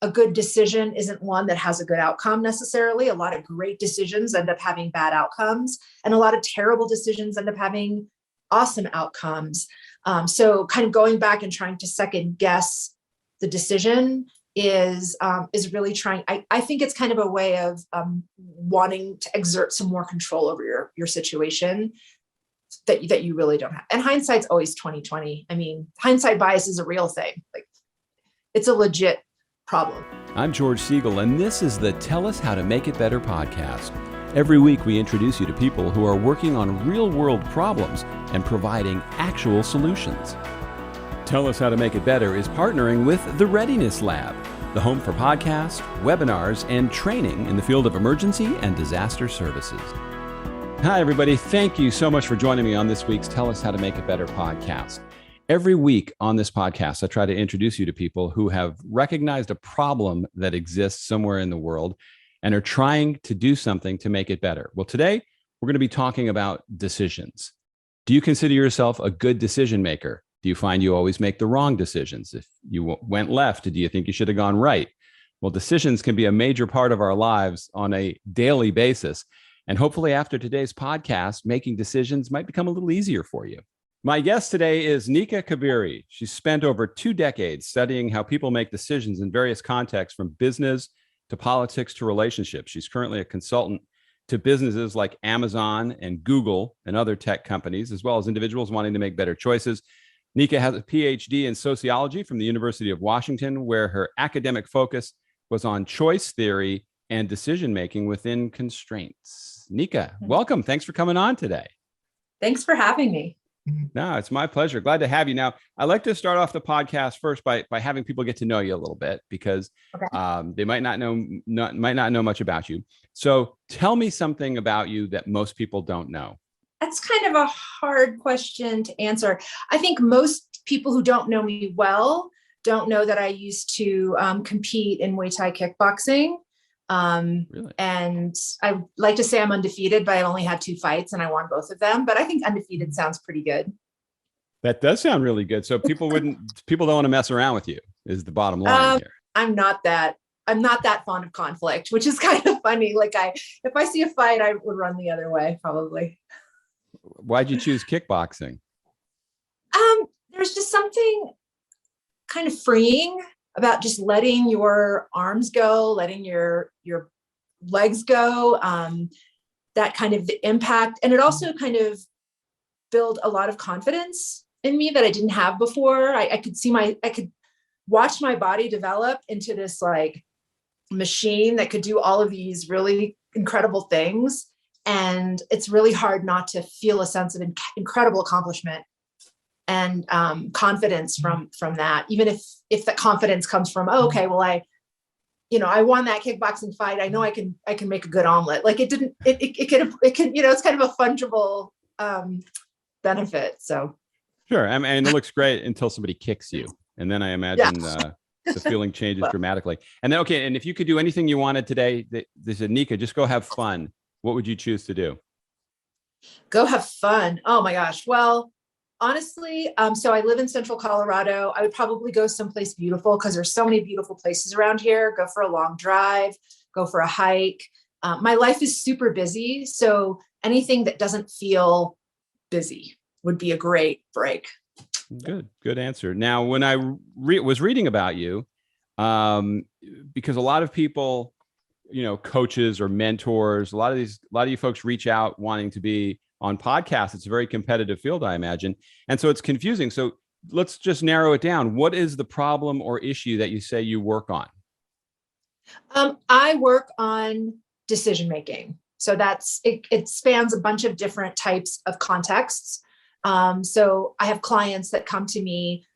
a good decision isn't one that has a good outcome necessarily. A lot of great decisions end up having bad outcomes, and a lot of terrible decisions end up having awesome outcomes. So kind of going back and trying to second guess the decision is really trying. I think it's kind of a way of wanting to exert some more control over your situation that you really don't have. And hindsight's always 20/20. I mean, hindsight bias is a real thing. Like, it's a legit problem. I'm George Siegel, and this is the Tell Us How to Make It Better podcast. Every week, we introduce you to people who are working on real-world problems and providing actual solutions. Tell Us How to Make It Better is partnering with the Readiness Lab, the home for podcasts, webinars, and training in the field of emergency and disaster services. Hi, everybody. Thank you so much for joining me on this week's Tell Us How to Make It Better podcast. Every week on this podcast, I try to introduce you to people who have recognized a problem that exists somewhere in the world and are trying to do something to make it better. Well, today, we're going to be talking about decisions. Do you consider yourself a good decision maker? Do you find you always make the wrong decisions? If you went left, do you think you should have gone right? Well, decisions can be a major part of our lives on a daily basis. And hopefully after today's podcast, making decisions might become a little easier for you. My guest today is Nika Kabiri. She's spent over 2 decades studying how people make decisions in various contexts, from business to politics to relationships. She's currently a consultant to businesses like Amazon and Google and other tech companies, as well as individuals wanting to make better choices. Nika has a PhD in sociology from the University of Washington, where her academic focus was on choice theory and decision-making within constraints. Nika, welcome. Thanks for coming on today. Thanks for having me. No, it's my pleasure. Glad to have you. Now, I like to start off the podcast first by having people get to know you a little bit, because they might not know much about you. So tell me something about you that most people don't know. That's kind of a hard question to answer. I think most people who don't know me well don't know that I used to compete in Muay Thai kickboxing. Really? And I like to say I'm undefeated, but I only had 2 fights and I won both of them. But I think undefeated sounds pretty good. That does sound really good. So people don't want to mess around with you, is the bottom line here. I'm not that fond of conflict, which is kind of funny. Like, if I see a fight, I would run the other way, probably. Why'd you choose kickboxing? There's just something kind of freeing about just letting your arms go, letting your legs go, that kind of the impact. And it also kind of built a lot of confidence in me that I didn't have before. I could watch my body develop into this like machine that could do all of these really incredible things. And it's really hard not to feel a sense of incredible accomplishment and confidence from that, even if that confidence comes from, oh, okay, well, I won that kickboxing fight. I know I can make a good omelet. Like, it can, it's kind of a fungible benefit. So. Sure. I mean, it looks great until somebody kicks you. And then I imagine the feeling changes dramatically. And then, okay. And if you could do anything you wanted today, they said, Nika, just go have fun. What would you choose to do? Go have fun. Oh my gosh. Well, honestly, so I live in Central Colorado. I would probably go someplace beautiful, because there's so many beautiful places around here. Go for a long drive, go for a hike. My life is super busy, so anything that doesn't feel busy would be a great break. Good answer. Now, when I was reading about you, because a lot of people, coaches or mentors, a lot of you folks reach out wanting to be on podcasts. It's a very competitive field, I imagine. And so it's confusing. So let's just narrow it down. What is the problem or issue that you say you work on? I work on decision-making. So it spans a bunch of different types of contexts. So I have clients that come to me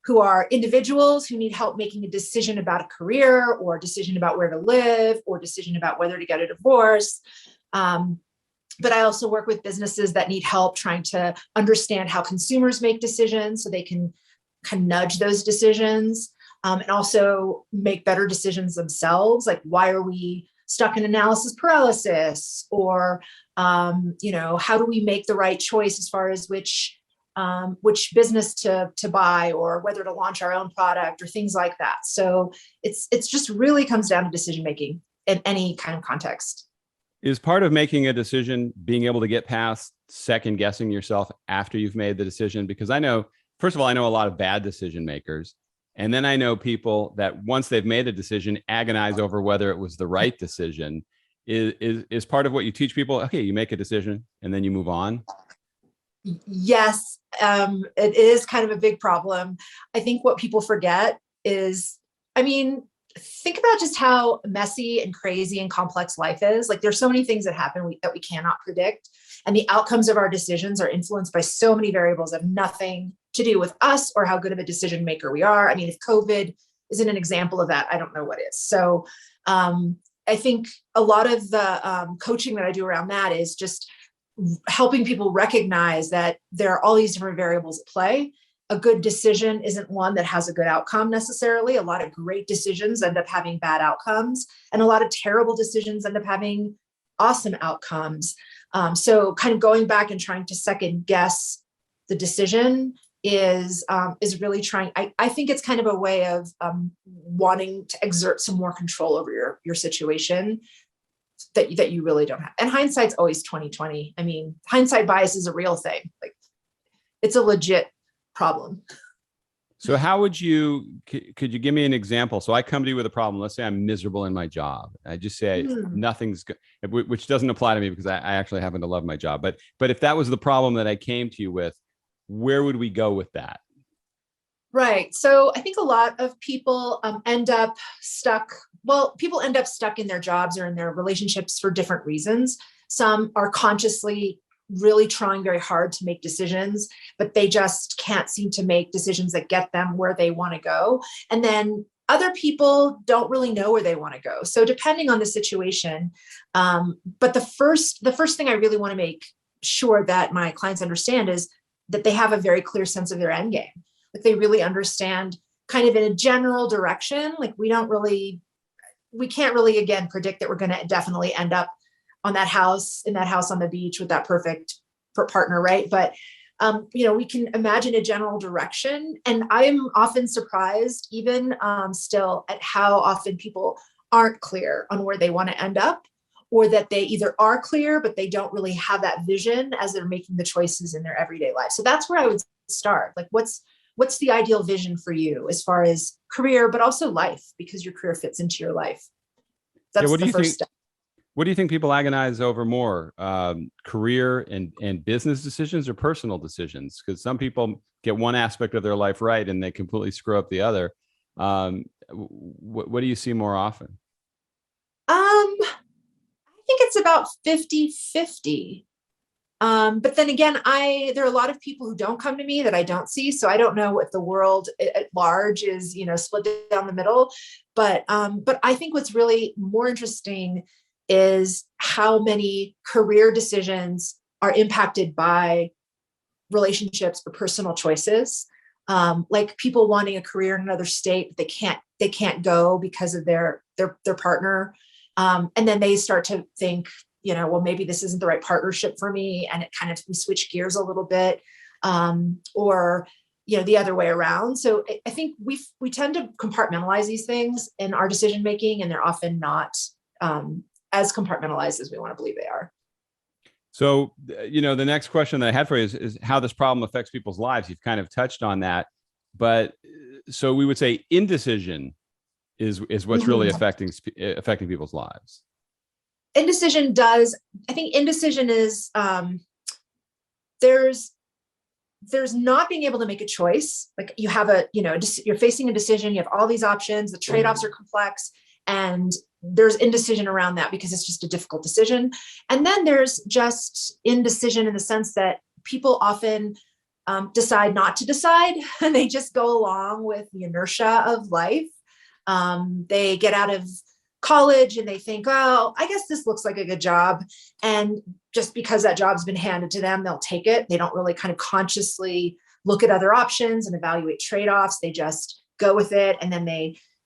who are individuals who need help making a decision about a career, or a decision about where to live, or a decision about whether to get a divorce. But I also work with businesses that need help trying to understand how consumers make decisions so they can nudge those decisions, and also make better decisions themselves. Like, why are we stuck in analysis paralysis? Or, how do we make the right choice as far as which which business to buy, or whether to launch our own product or things like that. So it's just really comes down to decision making in any kind of context. Is part of making a decision being able to get past second guessing yourself after you've made the decision? Because I know, first of all, I know a lot of bad decision makers. And then I know people that once they've made a decision, agonize over whether it was the right decision. Is part of what you teach people, okay, you make a decision and then you move on? Yes, it is kind of a big problem. I think what people forget is, I mean, think about just how messy and crazy and complex life is. Like, there's so many things that happen that we cannot predict. And the outcomes of our decisions are influenced by so many variables that have nothing to do with us or how good of a decision maker we are. I mean, if COVID isn't an example of that, I don't know what is. So I think a lot of the coaching that I do around that is just helping people recognize that there are all these different variables at play. A good decision isn't one that has a good outcome necessarily. A lot of great decisions end up having bad outcomes, and a lot of terrible decisions end up having awesome outcomes. So kind of going back and trying to second guess the decision is really trying. I think it's kind of a way of wanting to exert some more control over your situation that you really don't have. And hindsight's always 20/20. I mean, hindsight bias is a real thing. Like, it's a legit problem. So how could you give me an example? So I come to you with a problem. Let's say I'm miserable in my job. I just say nothing's good, which doesn't apply to me because I actually happen to love my job. But if that was the problem that I came to you with, where would we go with that? Right. So I think a lot of people end up stuck. Well, people end up stuck in their jobs or in their relationships for different reasons. Some are consciously really trying very hard to make decisions, but they just can't seem to make decisions that get them where they want to go. And then other people don't really know where they want to go. So depending on the situation, but the first thing I really want to make sure that my clients understand is that they have a very clear sense of their end game. Like, they really understand kind of in a general direction. Like, we can't really, again, predict that we're going to definitely end up in that house on the beach with that perfect partner, right? But we can imagine a general direction. And I am often surprised, even still, at how often people aren't clear on where they want to end up, or that they either are clear, but they don't really have that vision as they're making the choices in their everyday life. So that's where I would start. Like, what's the ideal vision for you as far as career, but also life, because your career fits into your life. That's the first step. What do you think people agonize over more, career and business decisions or personal decisions? Because some people get one aspect of their life right and they completely screw up the other. What do you see more often? I think it's about 50-50. But then again, there are a lot of people who don't come to me that I don't see. So I don't know if the world at large is, split down the middle. But I think what's really more interesting is how many career decisions are impacted by relationships or personal choices. Like, people wanting a career in another state, they can't go because of their partner. And then they start to think, well, maybe this isn't the right partnership for me. And we switch gears a little bit, or, the other way around. So I think we tend to compartmentalize these things in our decision-making, and they're often not as compartmentalized as we want to believe they are. So, the next question that I had for you is how this problem affects people's lives. You've kind of touched on that, but so we would say indecision is what's really affecting people's lives. Indecision does. I think indecision is there's not being able to make a choice. Like, you have you're facing a decision, you have all these options, the trade-offs are complex, and there's indecision around that because it's just a difficult decision. And then there's just indecision in the sense that people often decide not to decide, and they just go along with the inertia of life. They get out of college and they think, oh, I guess this looks like a good job. And just because that job's been handed to them, they'll take it. They don't really kind of consciously look at other options and evaluate trade-offs. They just go with it. And then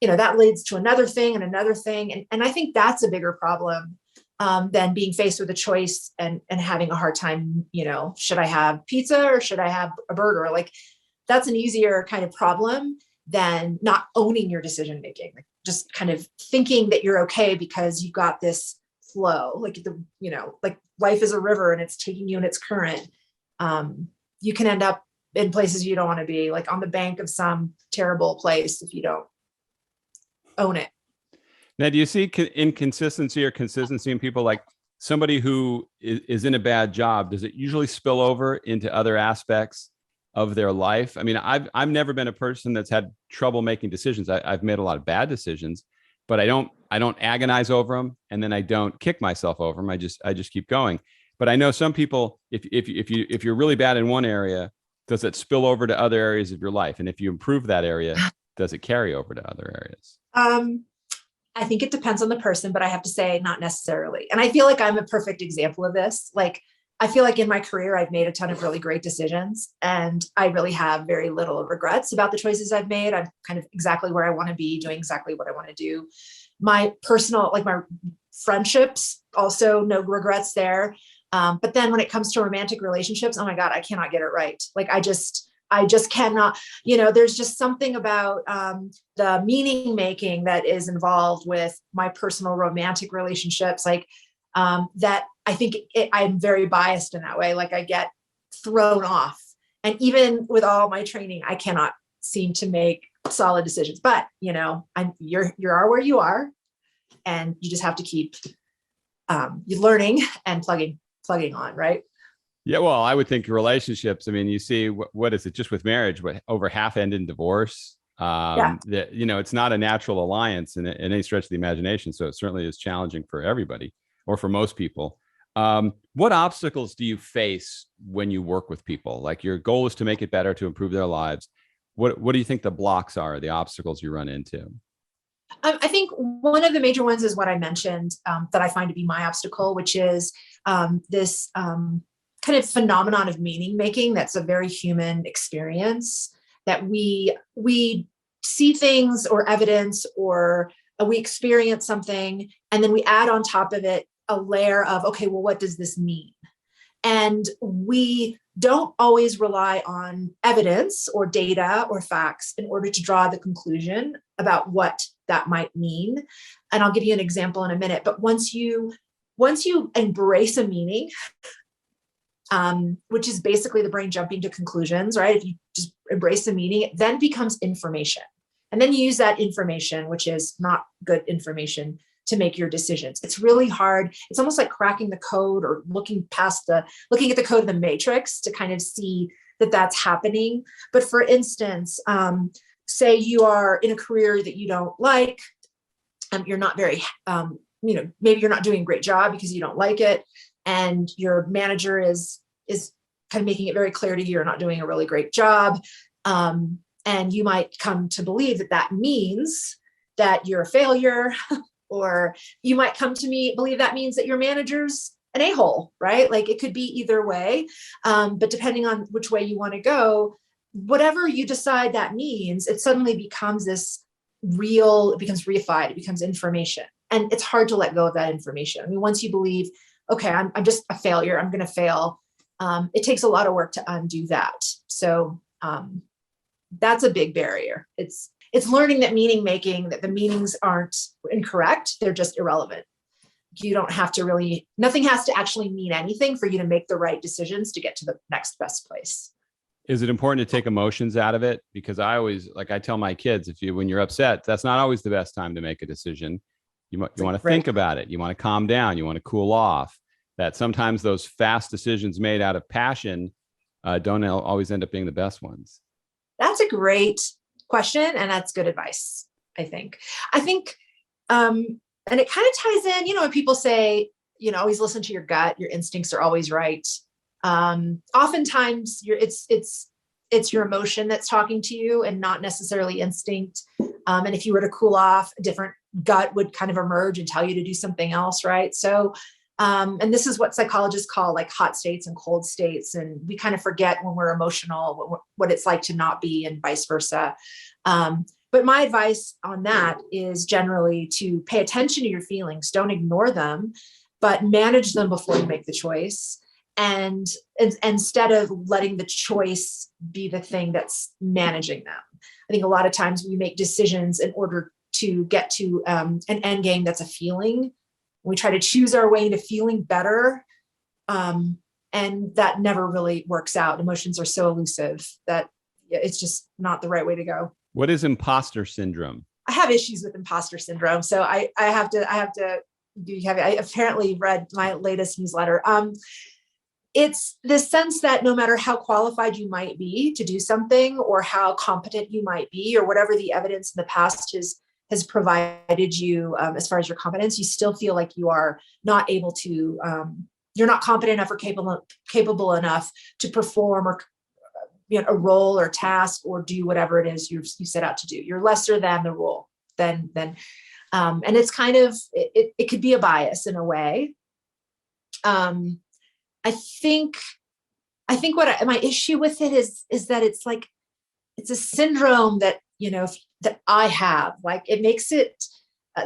that leads to another thing and another thing. And I think that's a bigger problem than being faced with a choice and having a hard time, should I have pizza or should I have a burger? Like, that's an easier kind of problem than not owning your decision making. Like, just kind of thinking that you're okay because you got this flow, like like life is a river and it's taking you in its current. You can end up in places you don't want to be, like on the bank of some terrible place if you don't own it. Now, do you see inconsistency or consistency in people? Like somebody who is in a bad job, does it usually spill over into other aspects of their life? I mean, I've never been a person that's had trouble making decisions. I've made a lot of bad decisions, but I don't agonize over them, and then I don't kick myself over them. I just keep going. But I know some people, if you're really bad in one area, does it spill over to other areas of your life? And if you improve that area, does it carry over to other areas? I think it depends on the person, but I have to say not necessarily. And I feel like I'm a perfect example of this. Like, I feel like in my career, I've made a ton of really great decisions, and I really have very little regrets about the choices I've made. I'm kind of exactly where I want to be, doing exactly what I want to do. My personal, like my friendships, also no regrets there. But then when it comes to romantic relationships, oh my God, I cannot get it right. Like, I just cannot, there's just something about the meaning making that is involved with my personal romantic relationships, like that I think I'm very biased in that way. Like, I get thrown off. And even with all my training, I cannot seem to make solid decisions. But, you are where you are, and you just have to keep you learning and plugging on, right? Yeah, well, I would think relationships. I mean, you see, what is it? Just with marriage, what over half end in divorce. Yeah. That it's not a natural alliance in any stretch of the imagination. So it certainly is challenging for everybody, or for most people. What obstacles do you face when you work with people? Like, your goal is to make it better, to improve their lives. What do you think the blocks are, the obstacles you run into? I think one of the major ones is what I mentioned, that I find to be my obstacle, which is this kind of phenomenon of meaning making. That's a very human experience, that we see things or evidence, or we experience something, and then we add on top of it a layer of, okay, well, what does this mean? And we don't always rely on evidence or data or facts in order to draw the conclusion about what that might mean. And I'll give you an example in a minute. But once you embrace a meaning, which is basically the brain jumping to conclusions, right? If you just embrace the meaning, it then becomes information. And then you use that information, which is not good information, to make your decisions. It's really hard. It's almost like cracking the code, or looking at the code of the matrix to kind of see that that's happening. But for instance, say you are in a career that you don't like, you're not very, maybe you're not doing a great job because you don't like it, and your manager is kind of making it very clear to you you're not doing a really great job. And you might come to believe that means that you're a failure, or you might come to believe that means that your manager's an a-hole, right? Like, it could be either way. But depending on which way you want to go, whatever you decide that means, it suddenly becomes it becomes reified, it becomes information. And it's hard to let go of that information. I mean, once you believe, okay, I'm just a failure, I'm going to fail, it takes a lot of work to undo that. So that's a big barrier. It's learning that meaning making, that the meanings aren't incorrect, they're just irrelevant. You don't have to nothing has to actually mean anything for you to make the right decisions to get to the next best place. Is it important to take emotions out of it? Because I tell my kids, when you're upset, that's not always the best time to make a decision. You want to think about it. You want to calm down. You want to cool off. That sometimes those fast decisions made out of passion don't always end up being the best ones. That's a great question, and that's good advice, I think. And it kind of ties in, when people say, always listen to your gut, your instincts are always right. Oftentimes it's your emotion that's talking to you, and not necessarily instinct. And if you were to cool off, a different gut would kind of emerge and tell you to do something else, right? So, and this is what psychologists call like hot states and cold states. And we kind of forget when we're emotional, what it's like to not be, and vice versa. But my advice on that is generally to pay attention to your feelings. Don't ignore them. but manage them before you make the choice. And instead of letting the choice be the thing that's managing them. I think a lot of times we make decisions in order to get to an end game that's a feeling. We try to choose our way into feeling better. And that never really works out. Emotions are so elusive that it's just not the right way to go. What is imposter syndrome? I have issues with imposter syndrome. So I apparently read my latest newsletter. It's the sense that no matter how qualified you might be to do something, or how competent you might be, or whatever the evidence in the past has provided you as far as your competence, you still feel like you are not able to, you're not competent enough or capable enough to perform or a role or task or do whatever it is you set out to do. You're lesser than the role. And it's kind of, it could be a bias in a way. I think what my issue with it is that it's like, it's a syndrome that, that I have. Like, it makes it,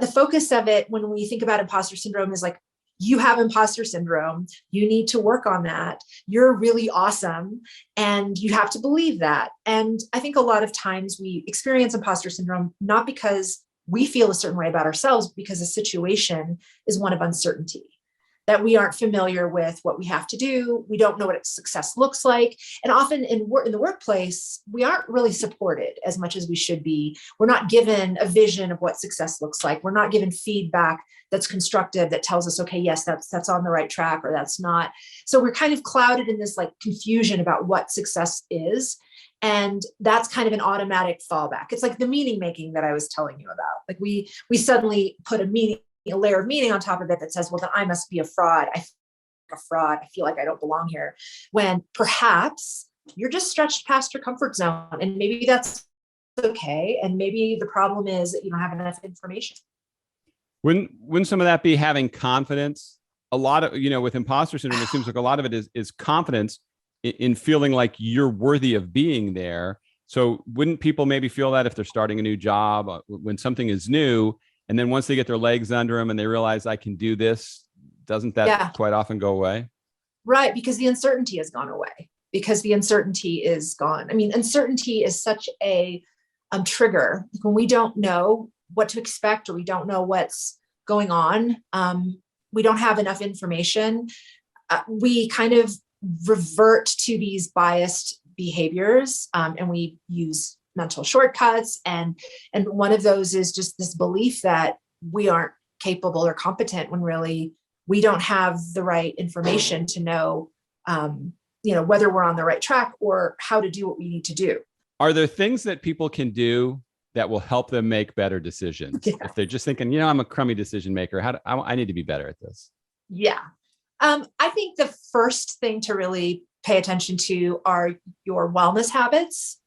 the focus of it when we think about imposter syndrome is like, you have imposter syndrome. You need to work on that. You're really awesome. And you have to believe that. And I think a lot of times we experience imposter syndrome, not because we feel a certain way about ourselves, because the situation is one of uncertainty, that we aren't familiar with what we have to do. We don't know what success looks like. And often in the workplace, we aren't really supported as much as we should be. We're not given a vision of what success looks like. We're not given feedback that's constructive, that tells us, okay, yes, that's on the right track, or that's not. So we're kind of clouded in this like confusion about what success is. And that's kind of an automatic fallback. It's like the meaning making that I was telling you about. Like we suddenly put a layer of meaning on top of it that says, well, then I must be a fraud. I feel like a fraud. I feel like I don't belong here. When perhaps you're just stretched past your comfort zone, and maybe that's okay. And maybe the problem is that you don't have enough information. Wouldn't some of that be having confidence? A lot of, with imposter syndrome, it seems like a lot of it is confidence in feeling like you're worthy of being there. So wouldn't people maybe feel that if they're starting a new job, when something is new, and then once they get their legs under them and they realize I can do this, doesn't that quite often go away? Right, because the uncertainty has gone away. Because the uncertainty is gone. I mean, uncertainty is such a trigger. When we don't know what to expect, or we don't know what's going on, we don't have enough information, we kind of revert to these biased behaviors, and we use mental shortcuts. And one of those is just this belief that we aren't capable or competent, when really we don't have the right information to know, whether we're on the right track or how to do what we need to do. Are there things that people can do that will help them make better decisions? Yeah. If they're just thinking, I'm a crummy decision maker, I need to be better at this. Yeah. I think the first thing to really pay attention to are your wellness habits.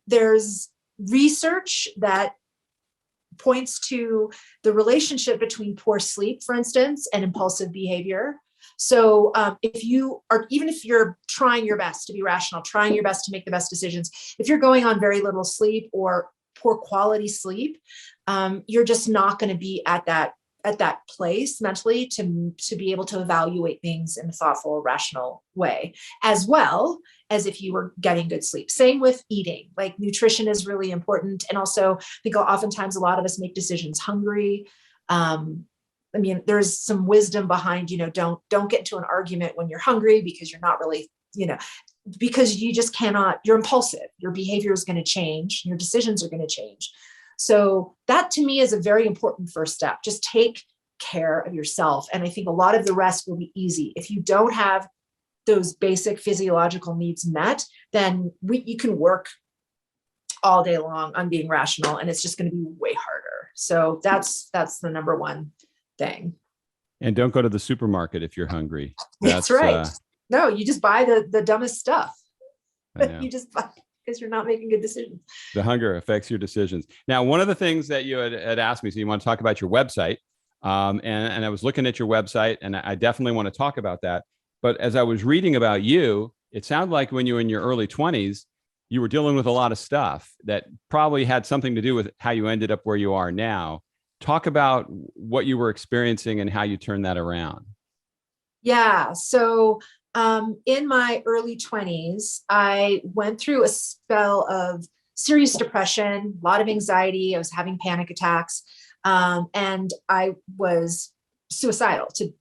There's research that points to the relationship between poor sleep, for instance, and impulsive behavior. So if you're trying your best to be rational, trying your best to make the best decisions, if you're going on very little sleep or poor quality sleep, you're just not going to be at that place mentally to be able to evaluate things in a thoughtful, rational way, as well as if you were getting good sleep. Same with eating. Like, nutrition is really important. And also, I think oftentimes a lot of us make decisions hungry. There's some wisdom behind, don't get into an argument when you're hungry, because you're not really, because you just cannot, you're impulsive. Your behavior is going to change. Your decisions are going to change. So that, to me, is a very important first step. Just take care of yourself. And I think a lot of the rest will be easy. If you don't have those basic physiological needs met, then you can work all day long on being rational, and it's just going to be way harder. So that's the number one thing. And don't go to the supermarket if you're hungry. That's right. No, you just buy the dumbest stuff. You just buy, because you're not making good decisions. The hunger affects your decisions. Now, one of the things that you had asked me, so you want to talk about your website, and I was looking at your website, and I definitely want to talk about that. But as I was reading about you, it sounded like when you were in your early 20s, you were dealing with a lot of stuff that probably had something to do with how you ended up where you are now. Talk about what you were experiencing and how you turned that around. Yeah. So in my early 20s, I went through a spell of serious depression, a lot of anxiety. I was having panic attacks, and I was suicidal, to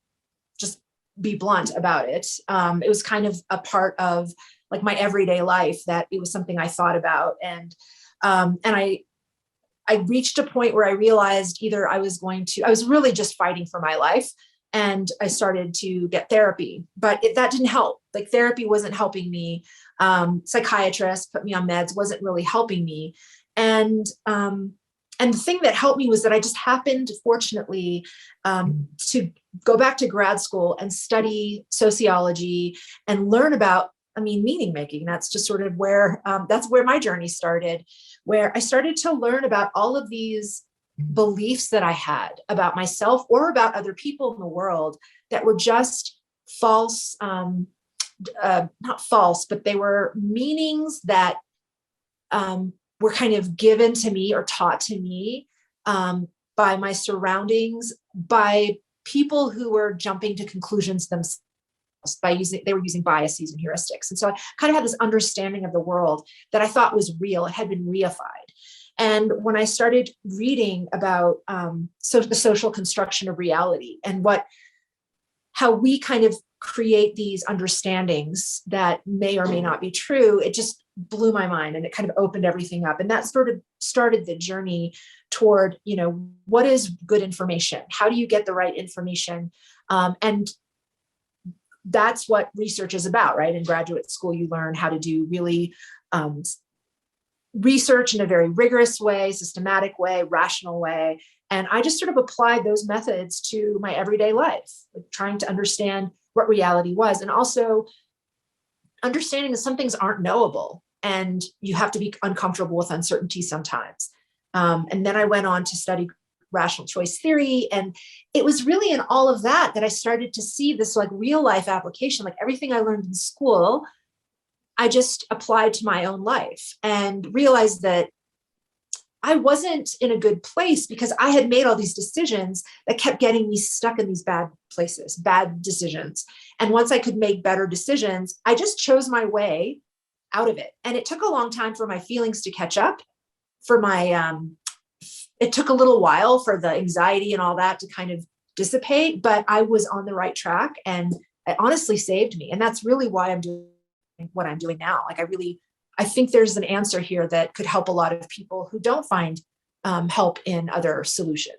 just be blunt about it. It was kind of a part of like my everyday life, that it was something I thought about. And I reached a point where I realized either I was really just fighting for my life. And I started to get therapy, but that didn't help. Like, therapy wasn't helping me. Psychiatrist put me on meds, wasn't really helping me. And the thing that helped me was that I just happened, fortunately, to go back to grad school and study sociology and learn about, meaning making. That's just sort of where, that's where my journey started, where I started to learn about all of these beliefs that I had about myself or about other people in the world that were just false, not false, but they were meanings that were kind of given to me or taught to me by my surroundings, by people who were jumping to conclusions themselves they were using biases and heuristics. And so I kind of had this understanding of the world that I thought was real. It had been reified. And when I started reading about the social construction of reality and how we kind of create these understandings that may or may not be true, it just blew my mind, and it kind of opened everything up. And that sort of started the journey toward, what is good information? How do you get the right information? And that's what research is about, right? In graduate school, you learn how to do really research in a very rigorous way, systematic way, rational way. And I just sort of applied those methods to my everyday life, like trying to understand what reality was, and also understanding that some things aren't knowable and you have to be uncomfortable with uncertainty sometimes. And then I went on to study rational choice theory. And it was really in all of that I started to see this like real life application, like everything I learned in school, I just applied to my own life and realized that I wasn't in a good place because I had made all these decisions that kept getting me stuck in these bad places, bad decisions. And once I could make better decisions, I just chose my way out of it. And it took a long time for my feelings to catch up, for it took a little while for the anxiety and all that to kind of dissipate, but I was on the right track, and it honestly saved me. And that's really why I'm doing what I'm doing now. Like, I think there's an answer here that could help a lot of people who don't find help in other solutions.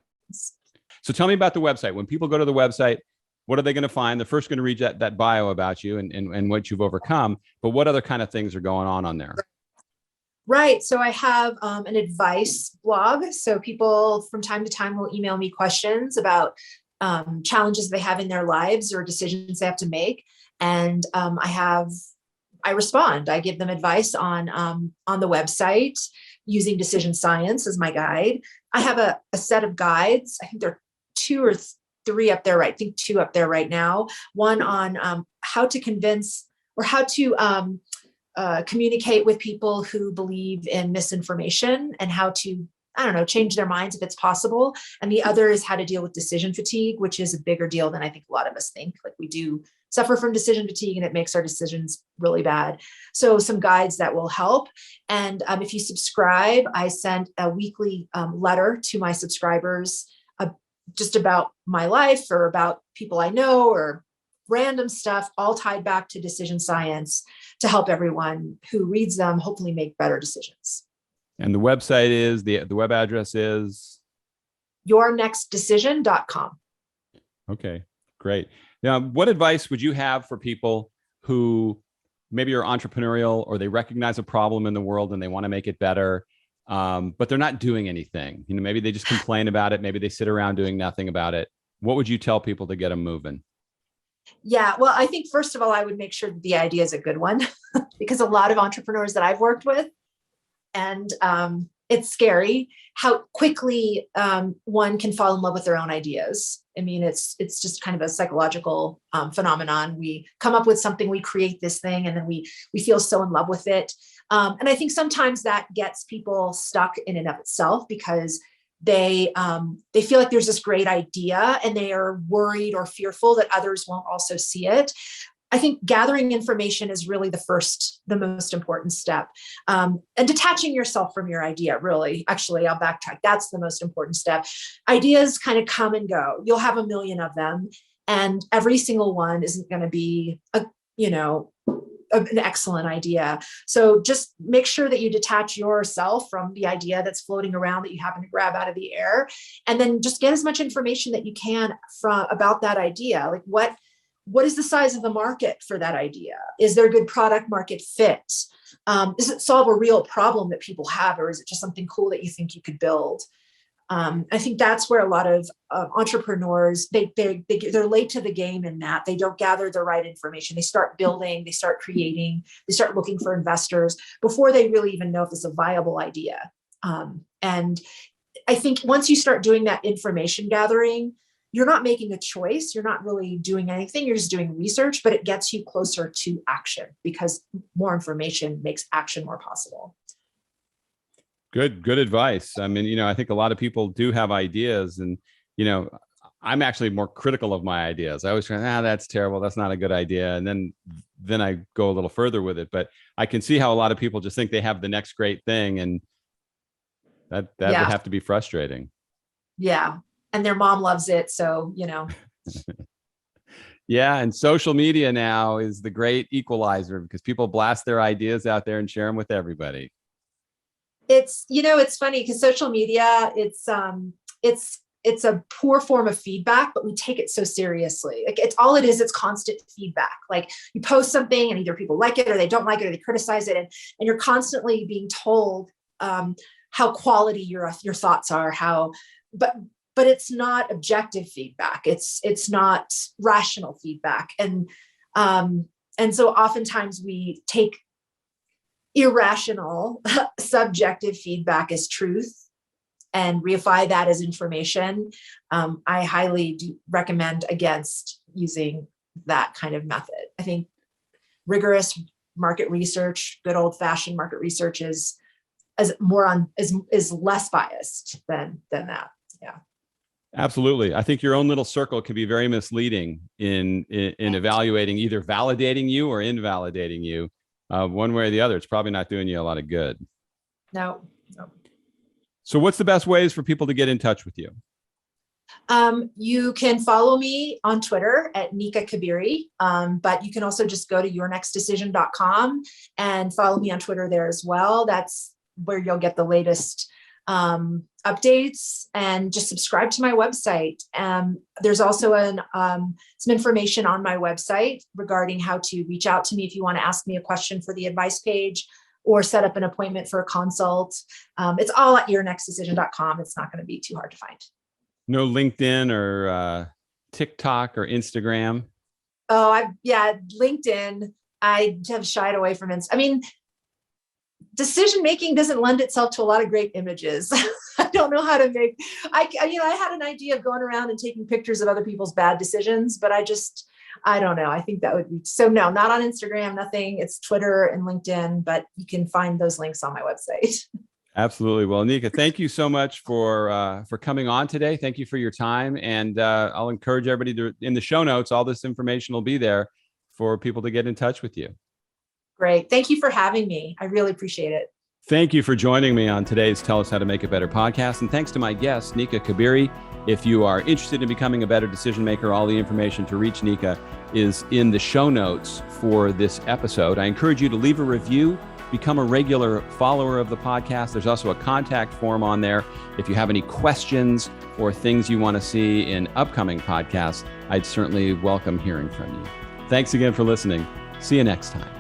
So tell me about the website. When people go to the website, what are they going to find? They're first going to read that bio about you and what you've overcome, but what other kind of things are going on there? Right. So I have an advice blog. So people from time to time will email me questions about challenges they have in their lives or decisions they have to make. And I respond. I give them advice on the website using decision science as my guide. I have a set of guides. I think there are 2 or 3 up there, right? I think 2 up there right now. One on how to convince or how to communicate with people who believe in misinformation and how to, change their minds if it's possible. And the other is how to deal with decision fatigue, which is a bigger deal than I think a lot of us think. Like, we do suffer from decision fatigue and it makes our decisions really bad. So some guides that will help. And if you subscribe, I send a weekly letter to my subscribers just about my life or about people I know or random stuff, all tied back to decision science to help everyone who reads them hopefully make better decisions. And the website is, the web address is? yournextdecision.com. Okay, great. Now, what advice would you have for people who maybe are entrepreneurial or they recognize a problem in the world and they want to make it better, but they're not doing anything? Maybe they just complain about it. Maybe they sit around doing nothing about it. What would you tell people to get them moving? Yeah, well, I think first of all, I would make sure that the idea is a good one because a lot of entrepreneurs that I've worked with, and it's scary how quickly one can fall in love with their own ideas. I mean, it's just kind of a psychological phenomenon. We come up with something, we create this thing, and then we feel so in love with it. And I think sometimes that gets people stuck in and of itself because they feel like there's this great idea and they are worried or fearful that others won't also see it. I think gathering information is really the most important step. And detaching yourself from your idea, really. Actually, I'll backtrack. That's the most important step. Ideas kind of come and go. You'll have a million of them, and every single one isn't going to be an excellent idea. So just make sure that you detach yourself from the idea that's floating around that you happen to grab out of the air, and then just get as much information that you can about that idea. Like what is the size of the market for that idea? Is there a good product market fit? Does it solve a real problem that people have, or is it just something cool that you think you could build? I think that's where a lot of entrepreneurs, they're late to the game in that they don't gather the right information. They start building, they start creating, they start looking for investors before they really even know if it's a viable idea. And I think once you start doing that information gathering, you're not making a choice. You're not really doing anything. You're just doing research, but it gets you closer to action because more information makes action more possible. Good advice. I mean, I think a lot of people do have ideas, and, I'm actually more critical of my ideas. I always try, that's terrible. That's not a good idea. And then I go a little further with it, but I can see how a lot of people just think they have the next great thing. And that would have to be frustrating. Yeah. And their mom loves it. So, Yeah. And social media now is the great equalizer because people blast their ideas out there and share them with everybody. It's funny because social media, it's a poor form of feedback, but we take it so seriously. Like it's constant feedback. Like you post something and either people like it or they don't like it or they criticize it. And you're constantly being told how quality your thoughts are, but it's not objective feedback. It's not rational feedback. And so oftentimes we take irrational subjective feedback as truth and reify that as information. I highly recommend against using that kind of method. I think rigorous market research, good old fashioned market research is less biased than that. Yeah. Absolutely. I think your own little circle can be very misleading in evaluating, either validating you or invalidating you. One way or the other, it's probably not doing you a lot of good. No. So what's the best ways for people to get in touch with you? You can follow me on Twitter at Nika Kabiri, but you can also just go to yournextdecision.com and follow me on Twitter there as well. That's where you'll get the latest updates, and just subscribe to my website. There's also some information on my website regarding how to reach out to me if you want to ask me a question for the advice page or set up an appointment for a consult. It's all at yournextdecision.com. It's not going to be too hard to find. No LinkedIn or TikTok or Instagram? LinkedIn. I have shied away from it. I mean, decision-making doesn't lend itself to a lot of great images. I don't know how to I had an idea of going around and taking pictures of other people's bad decisions, but I don't know. I think that would be, so no, not on Instagram, nothing. It's Twitter and LinkedIn, but you can find those links on my website. Absolutely. Well, Nika, thank you so much for coming on today. Thank you for your time. And I'll encourage everybody in the show notes, all this information will be there for people to get in touch with you. Great. Thank you for having me. I really appreciate it. Thank you for joining me on today's Tell Us How to Make It Better podcast. And thanks to my guest, Nika Kabiri. If you are interested in becoming a better decision maker, all the information to reach Nika is in the show notes for this episode. I encourage you to leave a review, become a regular follower of the podcast. There's also a contact form on there. If you have any questions or things you want to see in upcoming podcasts, I'd certainly welcome hearing from you. Thanks again for listening. See you next time.